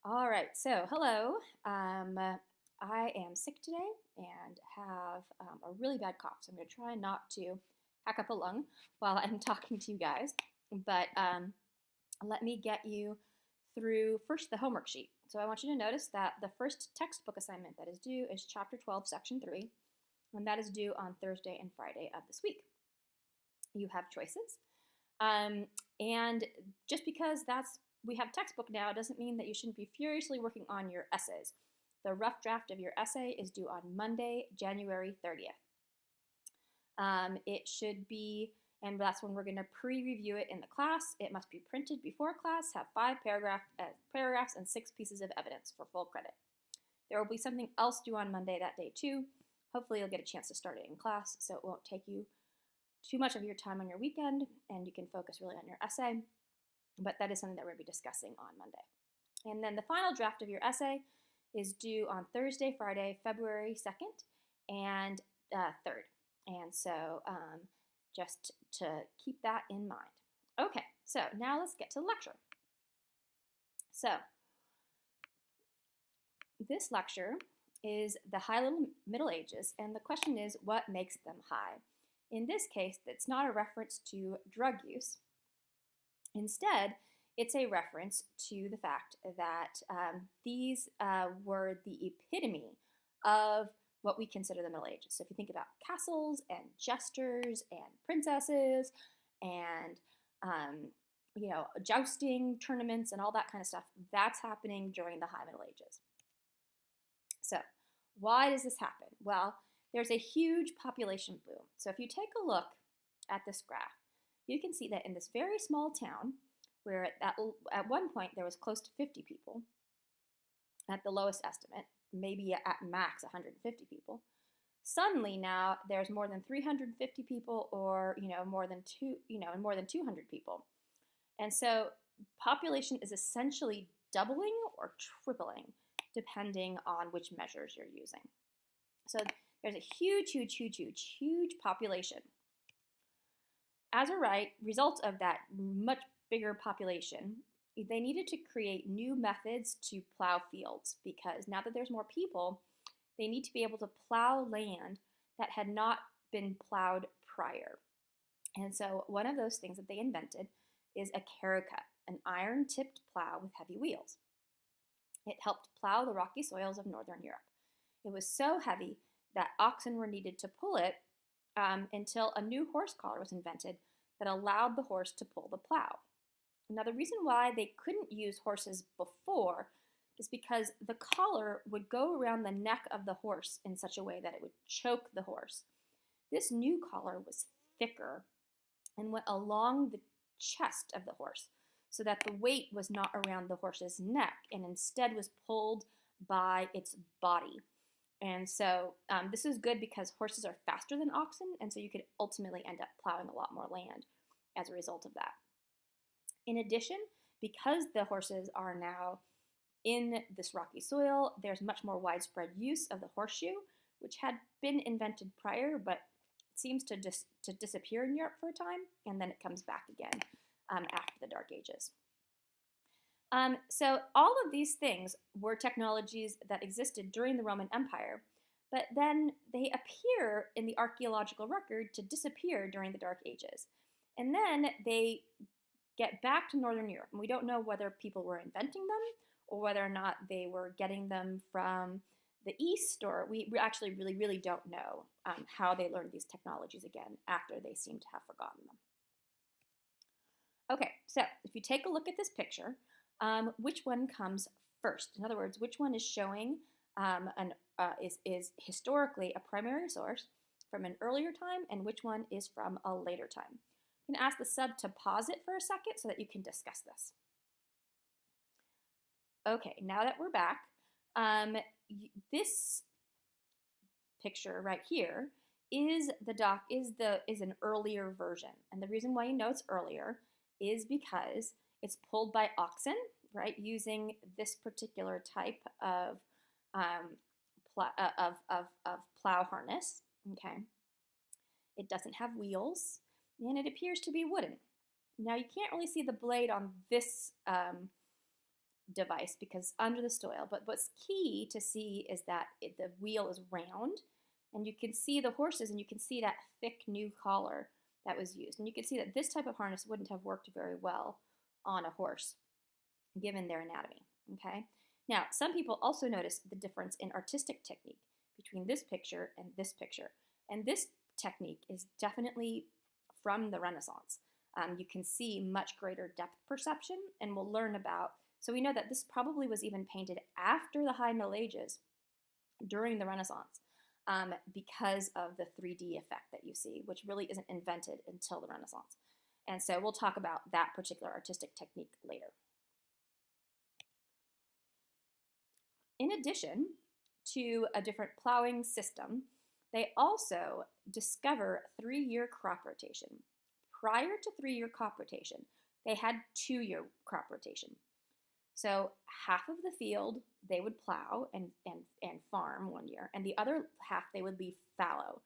All right, so hello. I am sick today and have a really bad cough, so I'm going to try not to hack up a lung while I'm talking to you guys. But let me get you through first the homework sheet. So I want you to notice that the first textbook assignment that is due is Chapter 12, Section 3, and that is due on Thursday and Friday of this week. You have choices. And just because we have textbook now doesn't mean that you shouldn't be furiously working on your essays. The rough draft of your essay is due on Monday, January 30th. It should be, and that's when we're going to pre-review it in the class. It must be printed before class, have 5 paragraphs and 6 pieces of evidence for full credit. There will be something else due on Monday that day too. Hopefully you'll get a chance to start it in class, so it won't take you too much of your time on your weekend, and you can focus really on your essay. But that is something that we're going to be discussing on Monday. And then the final draft of your essay is due on Thursday, Friday, February 2nd and 3rd. And so just to keep that in mind. Okay, so now let's get to the lecture. So this lecture is the High Middle Ages, and the question is, what makes them high? In this case, it's not a reference to drug use. Instead, it's a reference to the fact that these were the epitome of what we consider the Middle Ages. So if you think about castles and jesters and princesses and jousting tournaments and all that kind of stuff, that's happening during the High Middle Ages. So why does this happen? Well, there's a huge population boom. So if you take a look at this graph, you can see that in this very small town, where at one point there was close to 50 people, at the lowest estimate, maybe at max 150 people, suddenly now there's more than 350 people, or more than 200 people. And so population is essentially doubling or tripling depending on which measures you're using. So there's a huge population. As a result of that much bigger population, they needed to create new methods to plow fields, because now that there's more people, they need to be able to plow land that had not been plowed prior. And so one of those things that they invented is a Caracut, an iron-tipped plow with heavy wheels. It helped plow the rocky soils of northern Europe. It was so heavy that oxen were needed to pull it until a new horse collar was invented that allowed the horse to pull the plow. Now, the reason why they couldn't use horses before is because the collar would go around the neck of the horse in such a way that it would choke the horse. This new collar was thicker and went along the chest of the horse, so that the weight was not around the horse's neck and instead was pulled by its body. And so this is good because horses are faster than oxen, and so you could ultimately end up plowing a lot more land as a result of that. In addition, because the horses are now in this rocky soil, there's much more widespread use of the horseshoe, which had been invented prior, but seems to disappear in Europe for a time, and then it comes back again after the Dark Ages. So all of these things were technologies that existed during the Roman Empire, but then they appear in the archaeological record to disappear during the Dark Ages. And then they get back to Northern Europe, and we don't know whether people were inventing them or whether or not they were getting them from the East, or we actually really don't know how they learned these technologies again after they seem to have forgotten them. Okay, so if you take a look at this picture, which one comes first? In other words, which one is showing is historically a primary source from an earlier time, and which one is from a later time? You can ask the sub to pause it for a second so that you can discuss this. Okay, now that we're back, this picture right here is an earlier version, and the reason why you know it's earlier is because it's pulled by oxen, right, using this particular type of plow harness. Okay, it doesn't have wheels, and it appears to be wooden. Now you can't really see the blade on this device because under the soil. But what's key to see is that the wheel is round, and you can see the horses, and you can see that thick new collar that was used. And you can see that this type of harness wouldn't have worked very well on a horse, given their anatomy, okay? Now, some people also notice the difference in artistic technique between this picture and this picture. And this technique is definitely from the Renaissance. You can see much greater depth perception, and we'll learn about, so we know that this probably was even painted after the High Middle Ages, during the Renaissance, because of the 3D effect that you see, which really isn't invented until the Renaissance. And so we'll talk about that particular artistic technique later. In addition to a different plowing system, they also discover 3-year crop rotation. Prior to 3-year crop rotation, they had 2-year crop rotation. So half of the field they would plow and farm 1 year, and the other half they would leave fallow.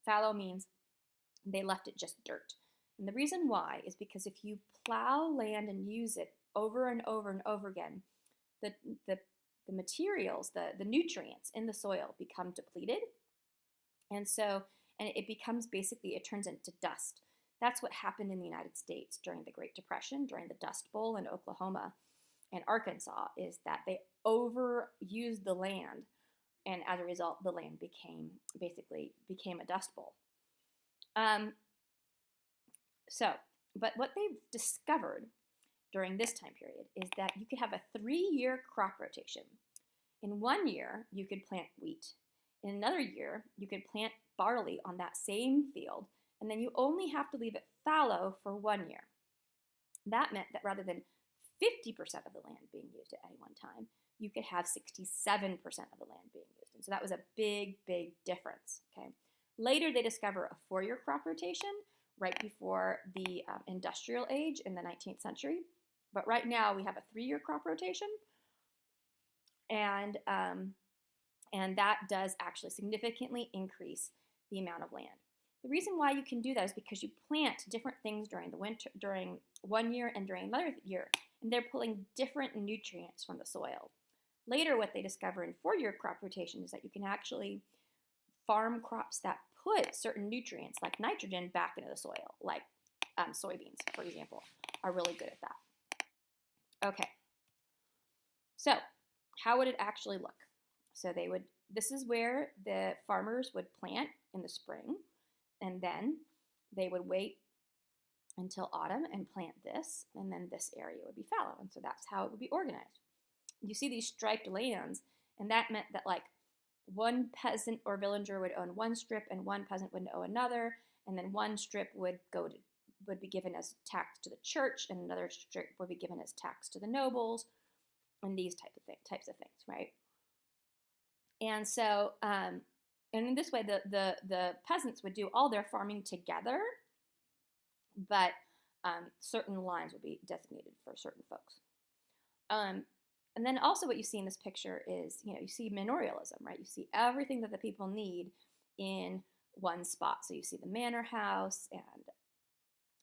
Fallow means they left it just dirt. And the reason why is because if you plow land and use it over and over and over again, the materials, the nutrients in the soil become depleted. And it becomes basically, it turns into dust. That's what happened in the United States during the Great Depression, during the Dust Bowl in Oklahoma and Arkansas, is that they overused the land, and as a result, the land became a dust bowl. But what they've discovered during this time period is that you could have a 3-year crop rotation. In 1 year, you could plant wheat. In another year, you could plant barley on that same field, and then you only have to leave it fallow for 1 year. That meant that rather than 50% of the land being used at any one time, you could have 67% of the land being used. And so that was a big, big difference, okay? Later, they discover a 4-year crop rotation right before the industrial age in the 19th century. But right now, we have a 3-year crop rotation, and that does actually significantly increase the amount of land. The reason why you can do that is because you plant different things during the winter, during 1 year and during another year, and they're pulling different nutrients from the soil. Later, what they discover in 4-year crop rotation is that you can actually farm crops that put certain nutrients like nitrogen back into the soil, like soybeans, for example, are really good at that. Okay, so how would it actually look? So this is where the farmers would plant in the spring, and then they would wait until autumn and plant this, and then this area would be fallow, and so that's how it would be organized. You see these striped lands, and that meant that like one peasant or villager would own one strip, and one peasant would own another, and then one strip would be given as tax to the church, and another strip would be given as tax to the nobles, and these types of things, right? And so, and in this way, the peasants would do all their farming together, but certain lines would be designated for certain folks. And then also what you see in this picture is, you see manorialism, right? You see everything that the people need in one spot. So you see the manor house and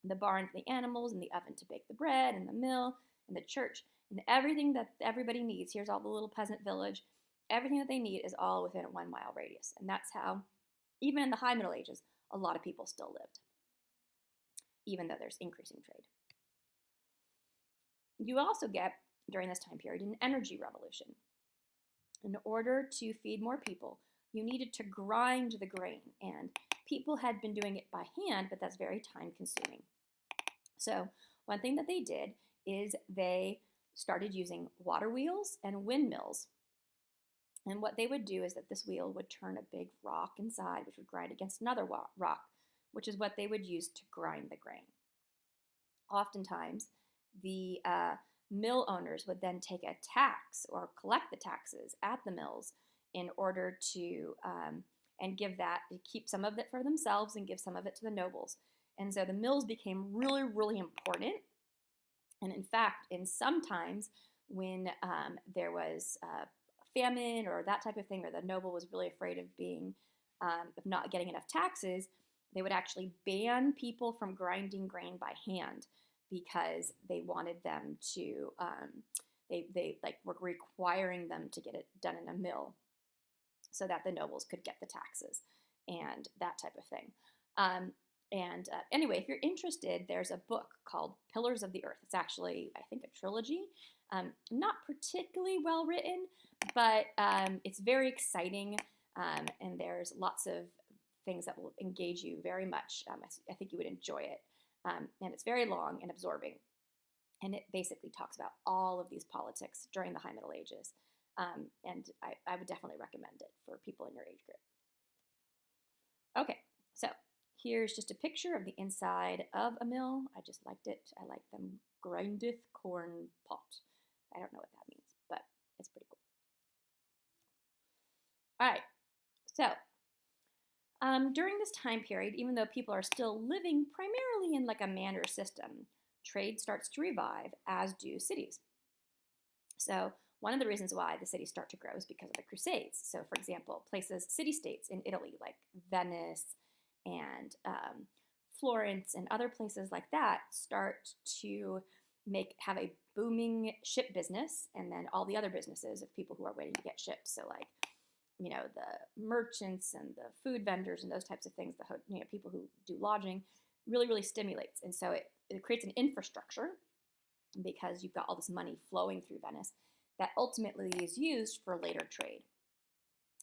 the barn for the animals and the oven to bake the bread and the mill and the church and everything that everybody needs. Here's all the little peasant village. Everything that they need is all within a 1 mile radius. And that's how, even in the High Middle Ages, a lot of people still lived, even though there's increasing trade. You also get, during this time period, an energy revolution. In order to feed more people, you needed to grind the grain, and people had been doing it by hand, but that's very time consuming. So one thing that they did is they started using water wheels and windmills. And what they would do is that this wheel would turn a big rock inside, which would grind against another rock, which is what they would use to grind the grain. Oftentimes, the mill owners would then take a tax or collect the taxes at the mills in order to, and keep some of it for themselves and give some of it to the nobles. And so the mills became really, really important. And in fact, in some times when there was famine or that type of thing, or the noble was really afraid of of not getting enough taxes, they would actually ban people from grinding grain by hand because they wanted them to, They like were requiring them to get it done in a mill so that the nobles could get the taxes and that type of thing. Anyway, if you're interested, there's a book called Pillars of the Earth. It's actually, I think, a trilogy. Not particularly well written, but it's very exciting, and there's lots of things that will engage you very much. I think you would enjoy it. And it's very long and absorbing. And it basically talks about all of these politics during the High Middle Ages. And I would definitely recommend it for people in your age group. Okay, so here's just a picture of the inside of a mill. I just liked it. I like them grindeth corn pot. I don't know what that means, but it's pretty cool. All right, so during this time period, even though people are still living primarily in like a manor system, trade starts to revive, as do cities. So one of the reasons why the cities start to grow is because of the Crusades. So for example, places, city-states in Italy like Venice and Florence and other places like that start to have a booming ship business, and then all the other businesses of people who are waiting to get ships. So like, you know, the merchants and the food vendors and those types of things, the people who do lodging, really stimulates. And so it creates an infrastructure because you've got all this money flowing through Venice that ultimately is used for later trade.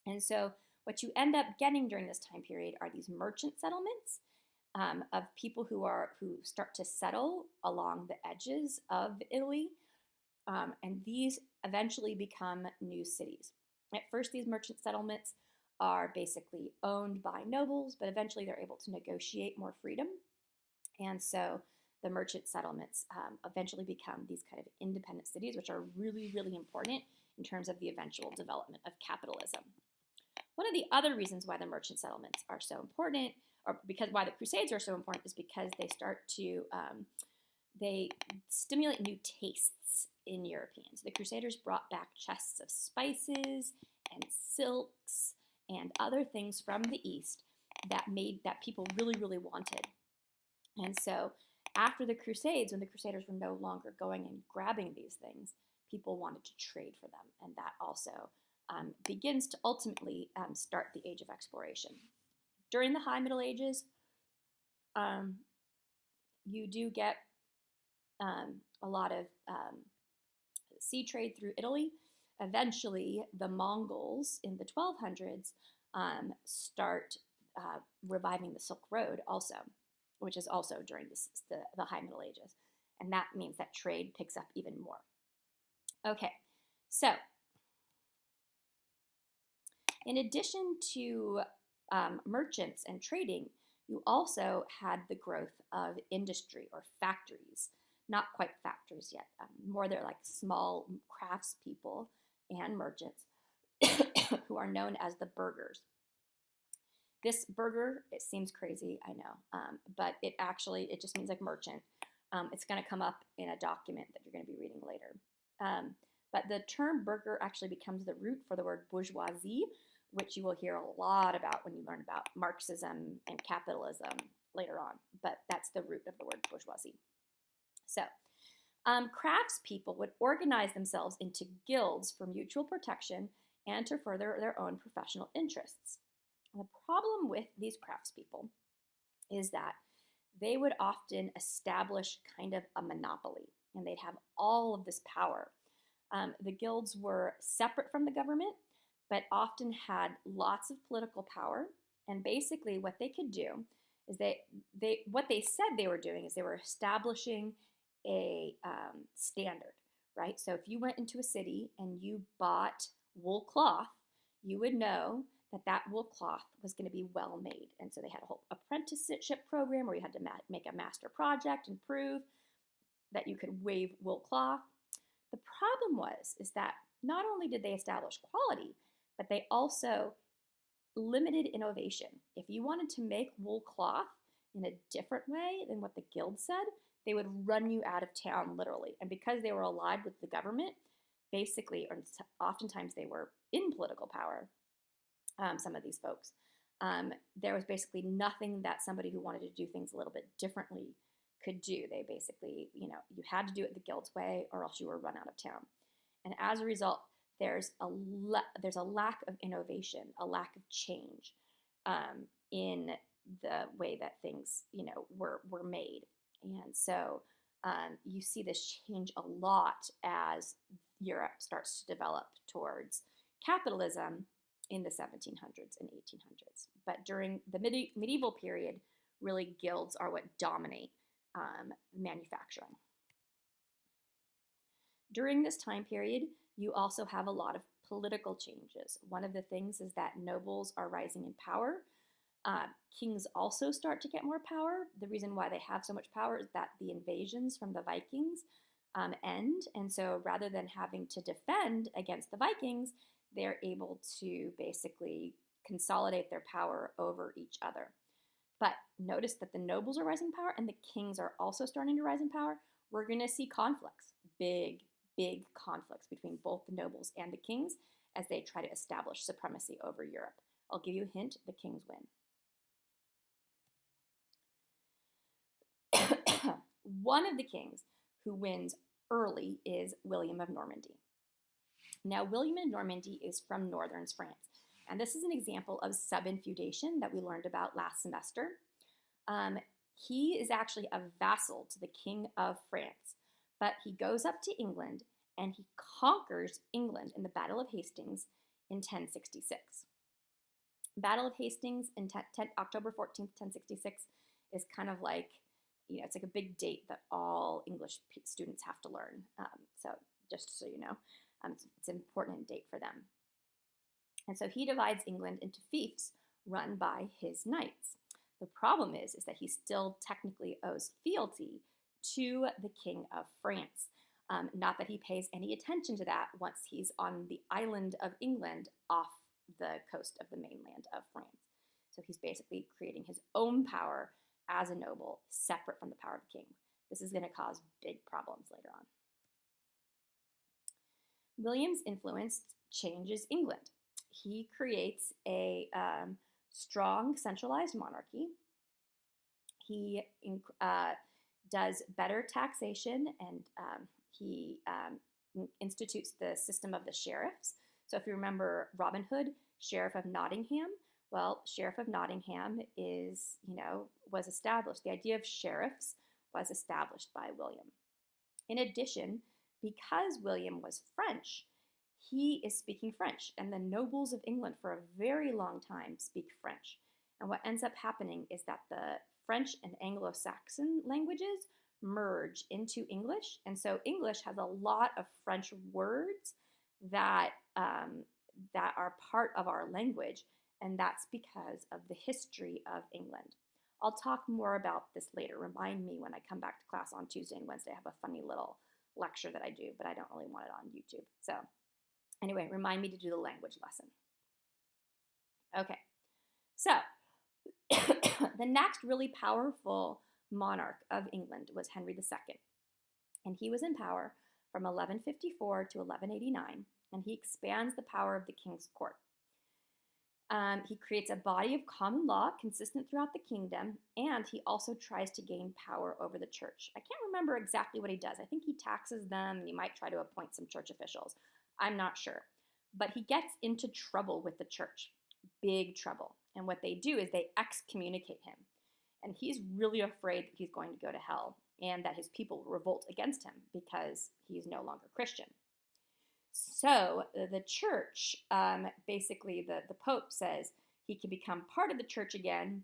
And so what you end up getting during this time period are these merchant settlements of people who start to settle along the edges of Italy, and these eventually become new cities. At first, these merchant settlements are basically owned by nobles, but eventually they're able to negotiate more freedom. And so the merchant settlements eventually become these kind of independent cities, which are really important in terms of the eventual development of capitalism. One of the other reasons why the merchant settlements are so important, or because why the Crusades are so important, is because they start to they stimulate new tastes in Europeans. The Crusaders brought back chests of spices and silks and other things from the East that people really wanted. And so after the Crusades, when the Crusaders were no longer going and grabbing these things, people wanted to trade for them. And that also begins to ultimately start the Age of Exploration. During the High Middle Ages, you do get a lot of sea trade through Italy. Eventually, the Mongols in the 1200s start reviving the Silk Road also, which is also during the High Middle Ages. And that means that trade picks up even more. Okay, so in addition to merchants and trading, you also had the growth of industry or factories. Not quite factories yet, more they're like small craftspeople and merchants who are known as the burghers. This burgher, it seems crazy, I know, but it just means like merchant. It's going to come up in a document that you're going to be reading later. But the term burgher actually becomes the root for the word bourgeoisie, which you will hear a lot about when you learn about Marxism and capitalism later on. But that's the root of the word bourgeoisie. So craftspeople would organize themselves into guilds for mutual protection and to further their own professional interests. The problem with these craftspeople is that they would often establish kind of a monopoly, and they'd have all of this power. The guilds were separate from the government, but often had lots of political power. And basically what they could do is what they said they were doing is they were establishing a standard, right? So if you went into a city and you bought wool cloth, you would know that wool cloth was going to be well made. And so they had a whole apprenticeship program where you had to make a master project and prove that you could weave wool cloth. The problem is that not only did they establish quality, but they also limited innovation. If you wanted to make wool cloth in a different way than what the guild said, they would run you out of town, literally. And because they were allied with the government, basically, or oftentimes they were in political power, some of these folks, there was basically nothing that somebody who wanted to do things a little bit differently could do. They basically, you had to do it the guild's way or else you were run out of town. And as a result, there's a lack of innovation, a lack of change in the way that things, were made. And so you see this change a lot as Europe starts to develop towards capitalism in the 1700s and 1800s. But during the medieval period, really guilds are what dominate manufacturing. During this time period, you also have a lot of political changes. One of the things is that nobles are rising in power. Kings also start to get more power. The reason why they have so much power is that the invasions from the Vikings end. And so rather than having to defend against the Vikings, they're able to basically consolidate their power over each other. But notice that the nobles are rising in power and the kings are also starting to rise in power. We're going to see conflicts, big conflicts between both the nobles and the kings as they try to establish supremacy over Europe. I'll give you a hint, the kings win. One of the kings who wins early is William of Normandy. Now, William of Normandy is from northern France, and this is an example of subinfeudation that we learned about last semester. He is actually a vassal to the King of France, but he goes up to England and he conquers England in the Battle of Hastings in 1066. Battle of Hastings in October 14th, 1066 is kind of like, it's like a big date that all English students have to learn. So just so you know, it's an important date for them. And so he divides England into fiefs run by his knights. The problem is that he still technically owes fealty to the King of France. Not that he pays any attention to that once he's on the island of England off the coast of the mainland of France. So he's basically creating his own power as a noble, separate from the power of the king. This is going to cause big problems later on. William's influence changes England. He creates a strong centralized monarchy. He does better taxation, and he institutes the system of the sheriffs. So if you remember Robin Hood, Sheriff of Nottingham, well, Sheriff of Nottingham was established. The idea of sheriffs was established by William. In addition, because William was French, he is speaking French, and the nobles of England for a very long time speak French. And what ends up happening is that the French and Anglo-Saxon languages merge into English, and so English has a lot of French words that are part of our language, and that's because of the history of England. I'll talk more about this later. Remind me when I come back to class on Tuesday and Wednesday. I have a funny little lecture that I do, but I don't really want it on YouTube. So anyway, remind me to do the language lesson. Okay, so the next really powerful monarch of England was Henry II, and he was in power from 1154 to 1189, and he expands the power of the king's court. He creates a body of common law consistent throughout the kingdom, and he also tries to gain power over the church. I can't remember exactly what he does. I think he taxes them, and he might try to appoint some church officials. I'm not sure. But he gets into trouble with the church, big trouble. And what they do is they excommunicate him. And he's really afraid that he's going to go to hell and that his people will revolt against him because he's no longer Christian. So the church, basically the Pope says he can become part of the church again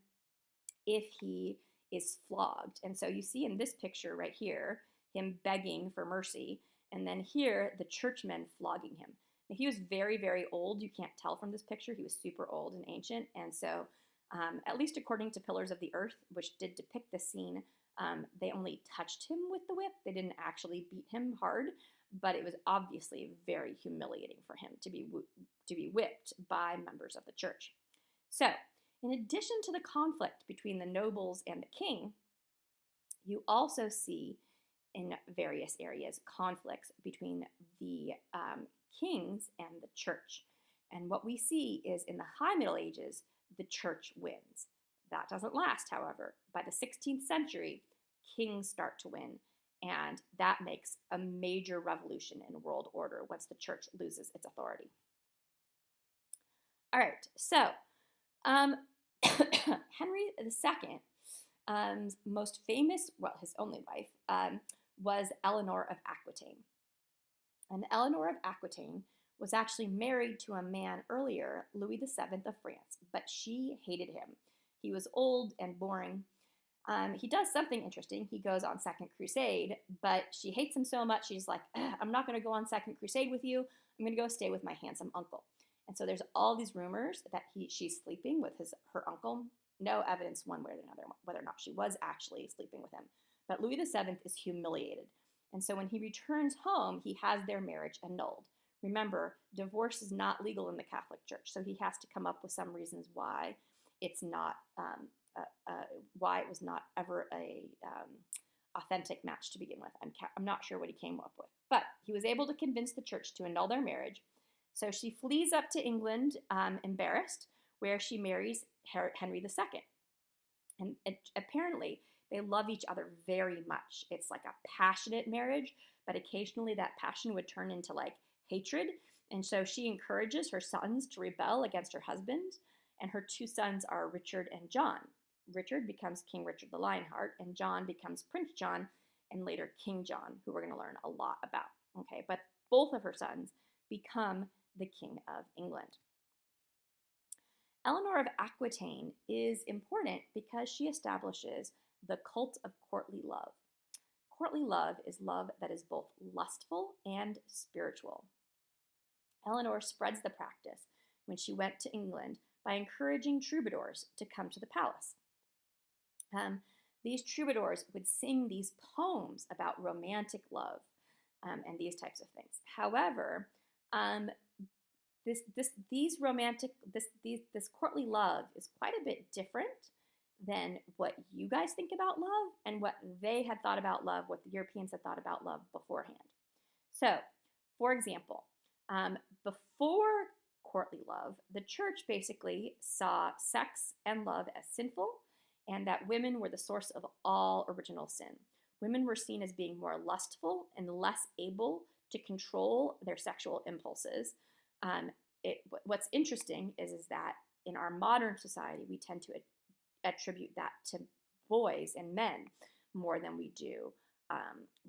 if he is flogged. And so you see in this picture right here, him begging for mercy, and then here, the churchmen flogging him. Now, he was very, very old. You can't tell from this picture. He was super old and ancient, and so at least according to Pillars of the Earth, which did depict the scene, they only touched him with the whip. They didn't actually beat him hard, but it was obviously very humiliating for him to be whipped by members of the church. So, in addition to the conflict between the nobles and the king, you also see in various areas conflicts between the kings and the church. And what we see is in the High Middle Ages, the church wins. That doesn't last, however. By the 16th century, kings start to win, And that makes a major revolution in world order once the church loses its authority. All right, so Henry II, most famous, well, his only wife, was Eleanor of Aquitaine. And Eleanor of Aquitaine was actually married to a man earlier, Louis VII of France, but she hated him. He was old and boring. He does something interesting. He goes on Second Crusade, but she hates him so much, she's like, I'm not going to go on Second Crusade with you. I'm going to go stay with my handsome uncle. And so there's all these rumors that she's sleeping with her uncle. No evidence one way or another whether or not she was actually sleeping with him. But Louis VII is humiliated. And so when he returns home, he has their marriage annulled. Remember, divorce is not legal in the Catholic Church, so he has to come up with some reasons why it's not, why it was not ever a authentic match to begin with. I'm not sure what he came up with, but he was able to convince the church to annul their marriage. So she flees up to England, embarrassed, where she marries Henry II. And apparently, they love each other very much. It's like a passionate marriage, but occasionally that passion would turn into like hatred. And so she encourages her sons to rebel against her husband. And her two sons are Richard and John. Richard becomes King Richard the Lionheart, and John becomes Prince John, and later King John, who we're going to learn a lot about. Okay, but both of her sons become the King of England. Eleanor of Aquitaine is important because she establishes the cult of courtly love. Courtly love is love that is both lustful and spiritual. Eleanor spreads the practice when she went to England by encouraging troubadours to come to the palace. These troubadours would sing these poems about romantic love and these types of things. However, this courtly love is quite a bit different than what you guys think about love and what they had thought about love, what the Europeans had thought about love beforehand. So, for example, before courtly love, the church basically saw sex and love as sinful, and that women were the source of all original sin. Women were seen as being more lustful and less able to control their sexual impulses. What's interesting is that in our modern society, we tend to attribute that to boys and men more than we do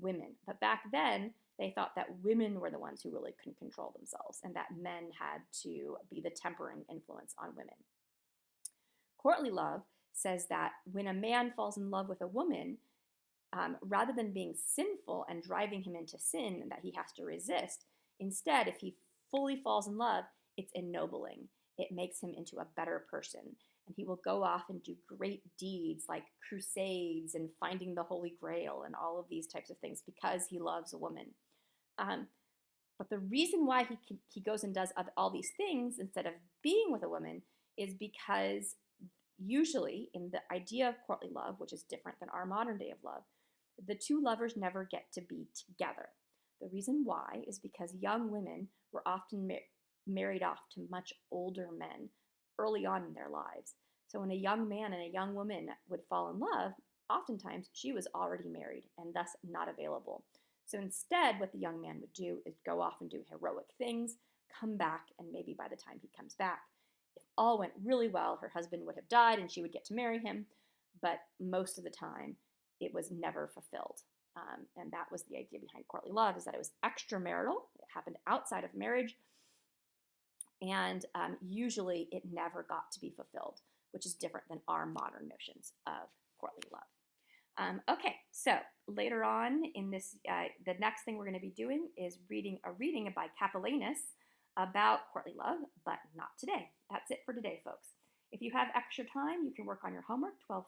women. But back then, they thought that women were the ones who really couldn't control themselves and that men had to be the tempering influence on women. Courtly love says that when a man falls in love with a woman, rather than being sinful and driving him into sin that he has to resist, instead, if he fully falls in love, it's ennobling. It makes him into a better person. And he will go off and do great deeds like crusades and finding the Holy Grail and all of these types of things because he loves a woman. But the reason why he goes and does all these things instead of being with a woman is because usually in the idea of courtly love, which is different than our modern day of love, the two lovers never get to be together. The reason why is because young women were often married off to much older men early on in their lives. So when a young man and a young woman would fall in love, oftentimes she was already married and thus not available. So instead, what the young man would do is go off and do heroic things, come back, and maybe by the time he comes back, if all went really well, her husband would have died and she would get to marry him, but most of the time, it was never fulfilled. And that was the idea behind courtly love, is that it was extramarital, it happened outside of marriage, and usually it never got to be fulfilled, which is different than our modern notions of courtly love. Okay, so later on in this, the next thing we're going to be doing is reading a reading by Capellanus about courtly love, but not today. That's it for today, folks. If you have extra time, you can work on your homework, 12.3,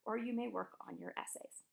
or you may work on your essays.